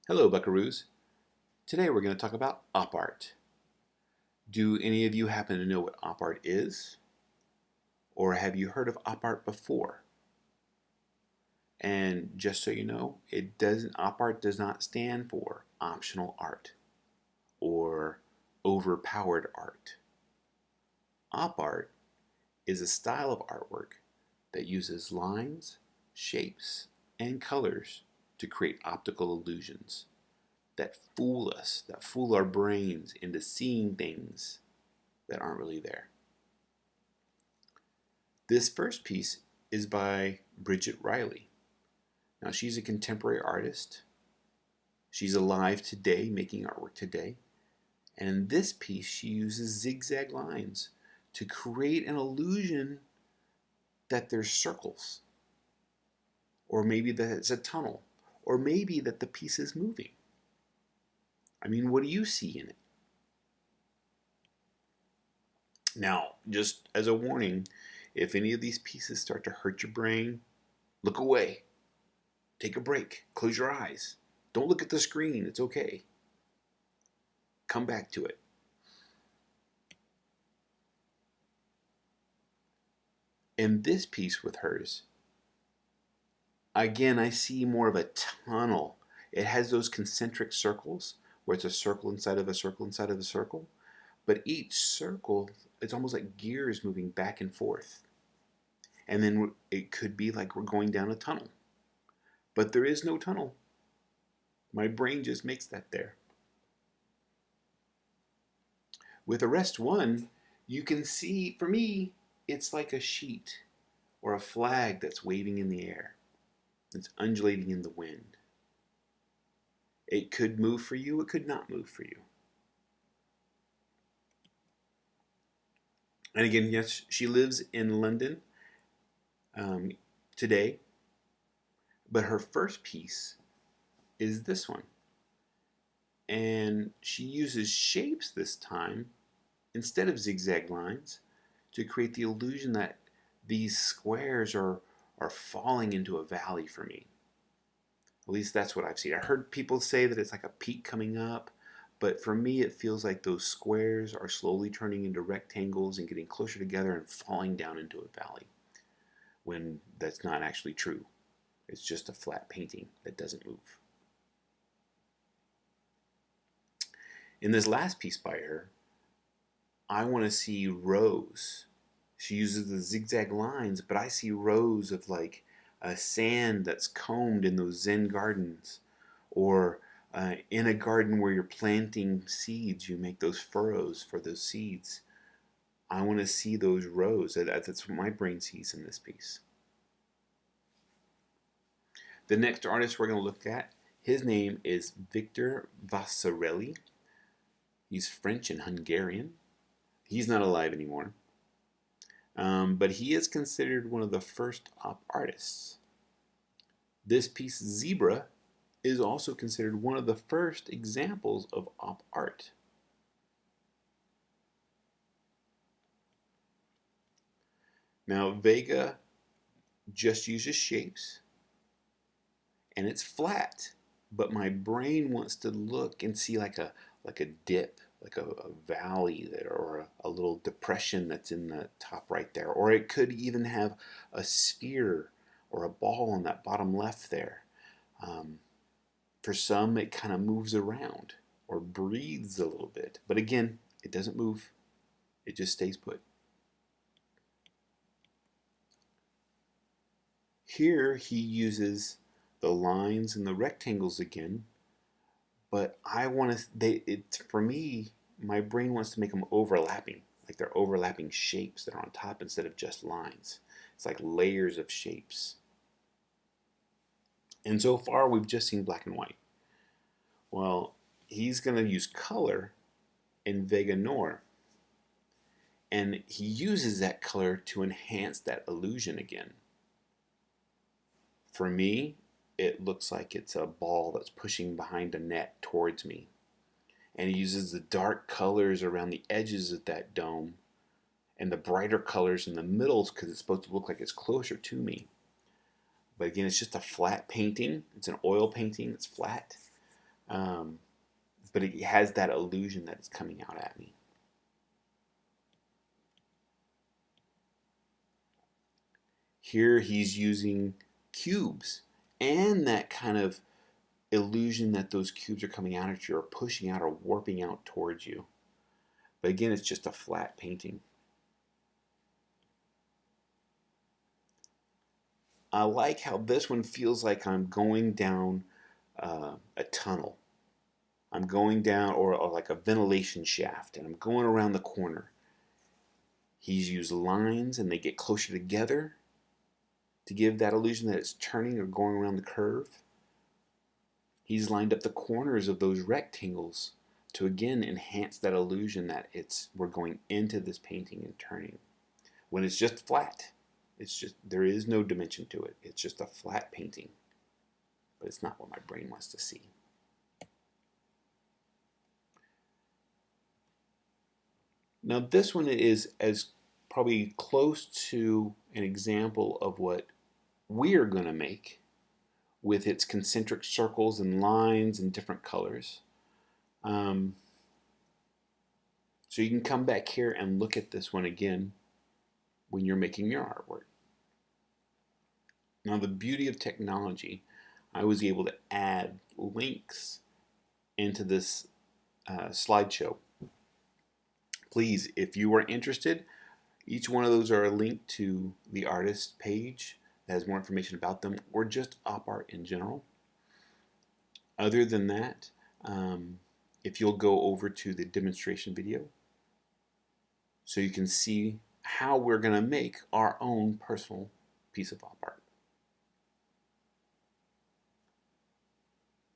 Hello, Buckaroos. Today we're going to talk about op art. Do any of you happen to know what op art is? Or have you heard of op art before? And just so you know, op art does not stand for optional art or overpowered art. Op art is a style of artwork that uses lines, shapes, and colors to create optical illusions that fool us, that fool our brains into seeing things that aren't really there. This first piece is by Bridget Riley. Now, she's a contemporary artist. She's alive today, making artwork today. And in this piece, she uses zigzag lines to create an illusion that there's circles, or maybe that it's a tunnel, or maybe that the piece is moving. I mean, what do you see in it? Now, just as a warning, if any of these pieces start to hurt your brain, look away. Take a break. Close your eyes. Don't look at the screen. It's okay. Come back to it. In this piece with hers, again, I see more of a tunnel. It has those concentric circles where it's a circle inside of a circle inside of a circle. But each circle, it's almost like gears moving back and forth. And then it could be like we're going down a tunnel. But there is no tunnel. My brain just makes that there. With Arrest 1, you can see, for me, it's like a sheet or a flag that's waving in the air. It's undulating in the wind. It could move for you, it could not move for you. And again, yes, she lives in London today, but her first piece is this one. And she uses shapes this time instead of zigzag lines to create the illusion that these squares are falling into a valley for me. At least that's what I've seen. I heard people say that it's like a peak coming up, but for me it feels like those squares are slowly turning into rectangles and getting closer together and falling down into a valley, when that's not actually true. It's just a flat painting that doesn't move. In this last piece by her, I want to see rows. She uses the zigzag lines, but I see rows of like a sand that's combed in those Zen gardens, or in a garden where you're planting seeds, you make those furrows for those seeds. I want to see those rows. That's what my brain sees in this piece. The next artist we're going to look at, his name is Victor Vasarely. He's French and Hungarian. He's not alive anymore. But he is considered one of the first op artists. This piece, Zebra, is also considered one of the first examples of op art. Now, Vega just uses shapes, and it's flat, but my brain wants to look and see like a dip, like a valley there, or a little depression that's in the top right there. Or it could even have a sphere or a ball on that bottom left there. For some, it kind of moves around or breathes a little bit. But again, it doesn't move. It just stays put. Here, he uses the lines and the rectangles again. But I want to, for me, my brain wants to make them overlapping, like they're overlapping shapes that are on top instead of just lines. It's like layers of shapes. And so far, we've just seen black and white. Well, he's going to use color in Vega Noir. And he uses that color to enhance that illusion again. For me, it looks like it's a ball that's pushing behind a net towards me. And he uses the dark colors around the edges of that dome and the brighter colors in the middle because it's supposed to look like it's closer to me. But again, it's just a flat painting. It's an oil painting. It's flat. but it has that illusion that it's coming out at me. Here he's using cubes and that kind of illusion that those cubes are coming out at you or pushing out or warping out towards you. But again, it's just a flat painting. I like how this one feels like I'm going down a tunnel. I'm going down, or like a ventilation shaft, and I'm going around the corner. He's used lines and they get closer together to give that illusion that it's turning or going around the curve. He's lined up the corners of those rectangles to again enhance that illusion that we're going into this painting and turning. When it's just flat, there is no dimension to it. It's just a flat painting. But it's not what my brain wants to see. Now this one is as probably close to an example of what we're going to make with its concentric circles and lines and different colors. So you can come back here and look at this one again when you're making your artwork. Now the beauty of technology, I was able to add links into this slideshow. Please, if you are interested, each one of those are a link to the artist page that has more information about them, or just op art in general. Other than that, if you'll go over to the demonstration video so you can see how we're going to make our own personal piece of op art.